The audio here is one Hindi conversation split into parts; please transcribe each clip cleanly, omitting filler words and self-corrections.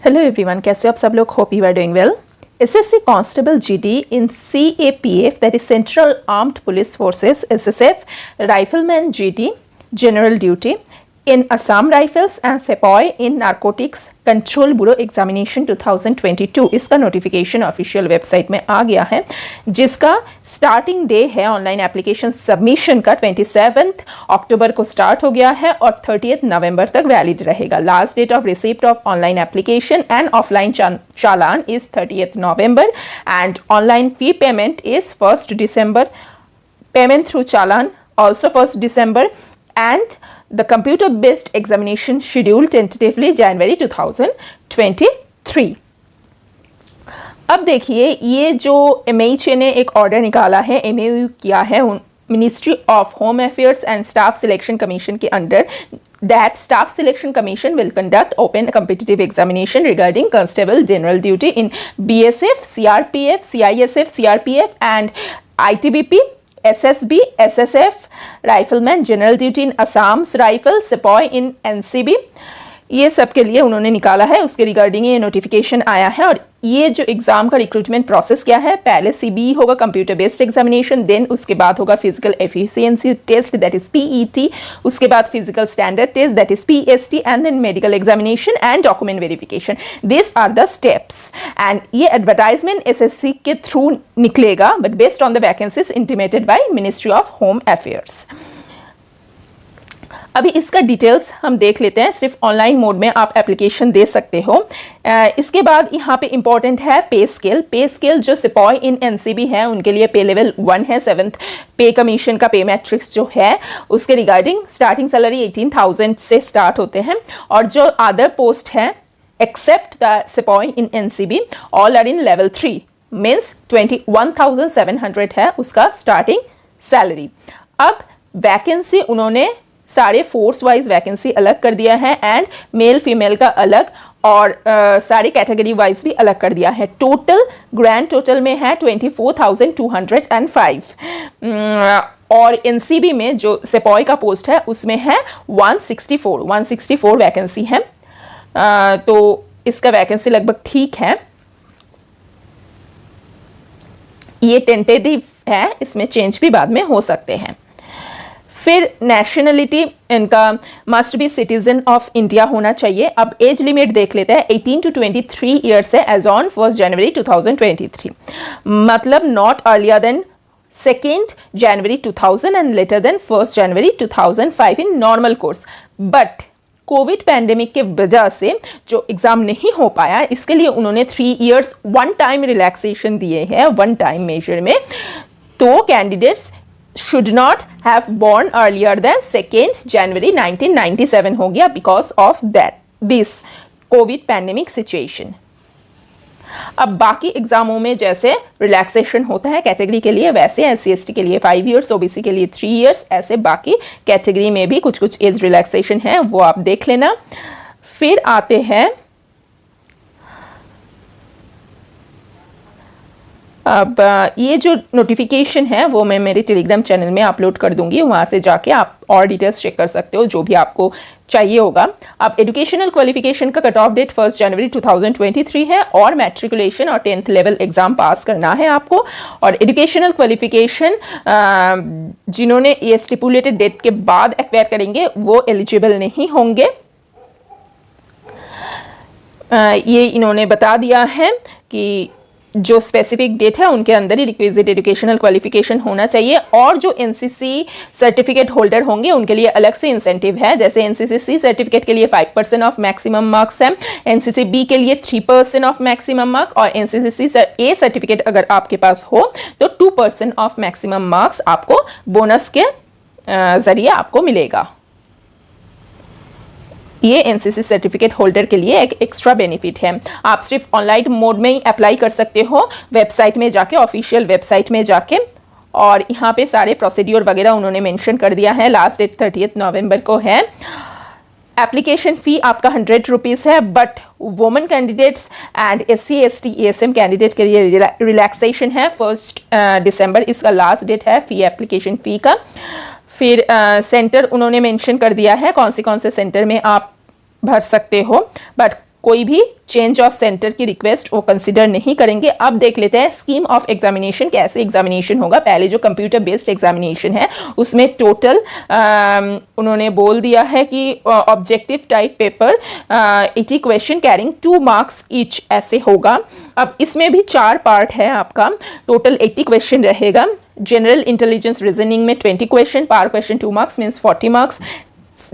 हेलो एवरीवन, कैसे हो आप सब लोग? Hope you are doing well. SSC constable GD in CAPF, that is Central Armed Police Forces, SSF, Rifleman GD, General Duty, in Assam Rifles and Sepoy in Narcotics Control Bureau Examination 2022, इसका नोटिफिकेशन ऑफिशियल वेबसाइट में आ गया है, जिसका स्टार्टिंग डे है ऑनलाइन एप्लीकेशन सबमिशन का 27 अक्टूबर को स्टार्ट हो गया है और 30 नवंबर तक वैलिड रहेगा। Last date of receipt of online application and offline challan is 30 November and online fee payment is 1 December, payment through challan also 1 December, and the computer based examination scheduled tentatively January 2023। अब देखिए, ये जो MHA ने एक ऑर्डर निकाला है, MAU किया है ministry of home affairs and staff selection commission के under, that staff selection commission will conduct open competitive examination regarding constable general duty in BSF, CRPF, CISF, CRPF and ITBP, SSB, SSF, Rifleman General Duty in Assam's Rifle, Sepoy in NCB, ये सब के लिए उन्होंने निकाला है। उसके रिगार्डिंग ये नोटिफिकेशन आया है। और ये जो एग्जाम का रिक्रूटमेंट प्रोसेस क्या है, पहले CBE होगा, कंप्यूटर बेस्ड एग्जामिनेशन, देन उसके बाद होगा physical efficiency test that is PET, उसके बाद physical standard test that is PST and then medical examination and document verification. This are the steps and ये एडवर्टाइजमेंट SSC के थ्रू निकलेगा, but based on the vacancies intimated by ministry of home affairs. अभी इसका डिटेल्स हम देख लेते हैं। सिर्फ ऑनलाइन मोड में आप एप्लीकेशन दे सकते हो। इसके बाद यहाँ पे इंपॉर्टेंट है पे स्केल। पे स्केल जो सिपॉय इन NCB है उनके लिए पे लेवल 1 है। 7th पे कमीशन का पे मैट्रिक्स जो है उसके रिगार्डिंग स्टार्टिंग सैलरी 18,000 से स्टार्ट होते हैं। और जो अदर पोस्ट है except the sepoy in NCB all are in level 3 means 21,700 है उसका स्टार्टिंग सैलरी। अब वैकेंसी उन्होंने सारे फोर्स वाइज वैकेंसी अलग कर दिया है एंड मेल फीमेल का अलग और सारे कैटेगरी वाइज भी अलग कर दिया है। टोटल ग्रैंड टोटल में है 24,205 और NCB में जो सेपॉय का पोस्ट है उसमें है 164 वैकेंसी है। तो इसका वैकेंसी लगभग ठीक है। ये टेंटेटिव है, इसमें चेंज भी बाद में हो सकते हैं। फिर नेशनलिटी इनका must be citizen of India होना चाहिए। अब एज लिमिट देख लेते हैं, 18 to 23 ईयर्स है एज ऑन 1 January 2023, मतलब not earlier than 2 January 2000 and later than 1 January 2005 in normal course. But covid pandemic के वजह से जो एग्जाम नहीं हो पाया, इसके लिए उन्होंने 3 years वन टाइम रिलैक्सेशन दिए हैं, वन टाइम मेजर में। तो candidates should not have born earlier than 2 January 1997 हो गया because of this COVID pandemic situation। अब बाकी एग्जामों में जैसे रिलैक्सेशन होता है कैटेगरी के लिए, वैसे SC/ST के लिए 5 years, OBC के लिए 3 years, ऐसे बाकी कैटेगरी में भी कुछ कुछ एज रिलैक्सेशन है, वो आप देख लेना। फिर आते हैं, अब ये जो नोटिफिकेशन है वो मैं मेरे टेलीग्राम चैनल में अपलोड कर दूंगी, वहाँ से जाके आप और डिटेल्स चेक कर सकते हो जो भी आपको चाहिए होगा। अब एजुकेशनल क्वालिफिकेशन का कट ऑफ डेट 1 January 2023 है और मैट्रिकुलेशन और 10th लेवल एग्जाम पास करना है आपको। और एजुकेशनल क्वालिफिकेशन जिन्होंने ये स्टिपुलेटेड डेट के बाद एक्वायर करेंगे वो एलिजिबल नहीं होंगे। ये इन्होंने बता दिया है कि जो स्पेसिफिक डेट है उनके अंदर ही रिक्विजिट एजुकेशनल क्वालिफिकेशन होना चाहिए। और जो NCC सर्टिफिकेट होल्डर होंगे उनके लिए अलग से इंसेंटिव है। जैसे NCC C सर्टिफिकेट के लिए 5% ऑफ मैक्सिमम मार्क्स है, NCC B के लिए 3% ऑफ मैक्सिमम मार्क्स और NCC A सर्टिफिकेट अगर आपके पास हो तो 2% ऑफ मैक्सिमम मार्क्स आपको बोनस के जरिए आपको मिलेगा। ये NCC सर्टिफिकेट होल्डर के लिए एक एक्स्ट्रा बेनिफिट है। आप सिर्फ ऑनलाइन मोड में ही अप्लाई कर सकते हो, वेबसाइट में जाके, ऑफिशियल वेबसाइट में जाके। और यहाँ पे सारे प्रोसीड्यूर वगैरह उन्होंने मेंशन कर दिया है। लास्ट डेट 30 नवंबर को है। एप्लीकेशन फ़ी आपका 100 रुपीज़ है, but women candidates and SC/ST ESM candidate के लिए रिलैक्सेशन है। 1 December इसका लास्ट डेट है फ़ी एप्लीकेशन फ़ी का। फिर सेंटर उन्होंने मेंशन कर दिया है कौन से सेंटर में आप भर सकते हो, बट कोई भी चेंज ऑफ सेंटर की रिक्वेस्ट वो कंसिडर नहीं करेंगे। अब देख लेते हैं स्कीम ऑफ एग्जामिनेशन, कैसे एग्जामिनेशन होगा। पहले जो कंप्यूटर बेस्ड एग्जामिनेशन है उसमें टोटल उन्होंने बोल दिया है कि objective type paper 80 question carrying 2 marks each ऐसे होगा। अब इसमें भी 4 पार्ट है आपका, टोटल 80 क्वेश्चन रहेगा। जनरल इंटेलिजेंस रीजनिंग में 20 क्वेश्चन, पर question 2 marks means 40 marks.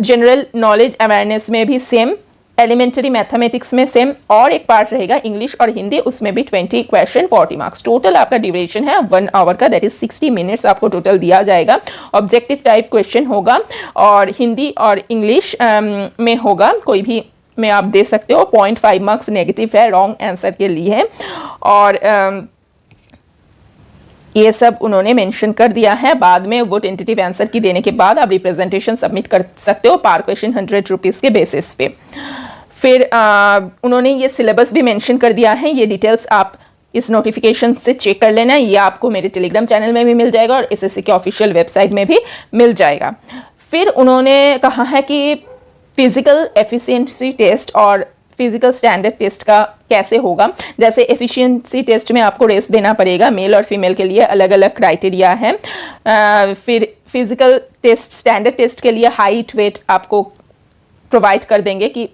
General knowledge awareness में भी सेम, एलिमेंट्री मैथमेटिक्स में सेम, और एक पार्ट रहेगा इंग्लिश और हिंदी, उसमें भी 20 क्वेश्चन 40 मार्क्स। टोटल आपका ड्यूरेशन है 1 आवर का, दैट इज 60 मिनट्स आपको टोटल दिया जाएगा। ऑब्जेक्टिव टाइप क्वेश्चन होगा और हिंदी और इंग्लिश में होगा, कोई भी में आप दे सकते हो। 0.5 मार्क्स नेगेटिव है रॉन्ग आंसर के लिए। और ये सब उन्होंने मेंशन कर दिया है। बाद में वो टेंटेटिव आंसर की देने के बाद आप रिप्रेजेंटेशन सबमिट कर सकते हो पर क्वेश्चन 100 रुपीज़ के बेसिस पे। फिर उन्होंने ये सिलेबस भी मेंशन कर दिया है, ये डिटेल्स आप इस नोटिफिकेशन से चेक कर लेना। ये आपको मेरे टेलीग्राम चैनल में भी मिल जाएगा और एसएससी के ऑफिशियल वेबसाइट में भी मिल जाएगा। फिर उन्होंने कहा है कि फिजिकल एफिशिएंसी टेस्ट और फिजिकल स्टैंडर्ड टेस्ट का कैसे होगा। जैसे एफिशिएंसी टेस्ट में आपको रेस देना पड़ेगा, मेल और फीमेल के लिए अलग अलग क्राइटेरिया है। फिर फिजिकल टेस्ट स्टैंडर्ड टेस्ट के लिए हाइट वेट आपको प्रोवाइड कर देंगे कि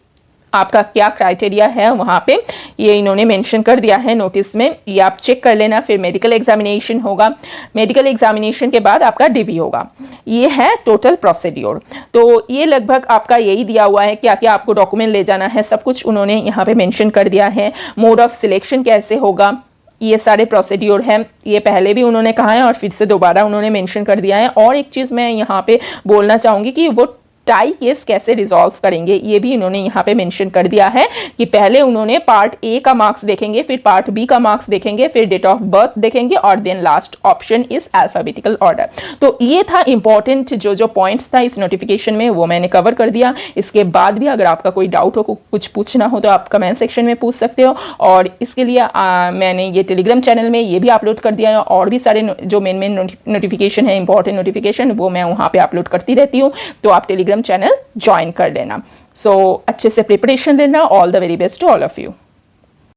आपका क्या क्राइटेरिया है वहाँ पे, ये इन्होंने मेंशन कर दिया है नोटिस में, ये आप चेक कर लेना। फिर मेडिकल एग्जामिनेशन होगा, मेडिकल एग्जामिनेशन के बाद आपका डिवी होगा। ये है टोटल प्रोसीड्योर। तो ये लगभग आपका यही दिया हुआ है, क्या क्या आपको डॉक्यूमेंट ले जाना है, सब कुछ उन्होंने यहाँ पे मेंशन कर दिया है। मोड ऑफ सिलेक्शन कैसे होगा, ये सारे प्रोसीड्योर हैं, ये पहले भी उन्होंने कहा है और फिर से दोबारा उन्होंने मेंशन कर दिया है। और एक चीज़ मैं यहाँ पे बोलना चाहूँगी कि वो टाई केस कैसे रिजॉल्व करेंगे, ये भी इन्होंने यहाँ पे मेंशन कर दिया है कि पहले उन्होंने पार्ट ए का मार्क्स देखेंगे, फिर पार्ट बी का मार्क्स देखेंगे, फिर डेट ऑफ बर्थ देखेंगे और then last option is alphabetical order. तो ये था इंपॉर्टेंट जो पॉइंट्स था इस नोटिफिकेशन में, वो मैंने कवर कर दिया। इसके बाद भी अगर आपका कोई डाउट हो, कुछ पूछना हो तो आप कमेंट सेक्शन में पूछ सकते हो। और इसके लिए मैंने ये टेलीग्राम चैनल में ये भी अपलोड कर दिया है, और भी सारे जो मेन नोटिफिकेशन है, इंपॉर्टेंट नोटिफिकेशन, वो मैं वहाँ पे अपलोड करती रहती हूँ। तो आप टेलीग्राम चैनल ज्वाइन कर लेना। सो अच्छे से प्रिपरेशन लेना। All the very best to all of you.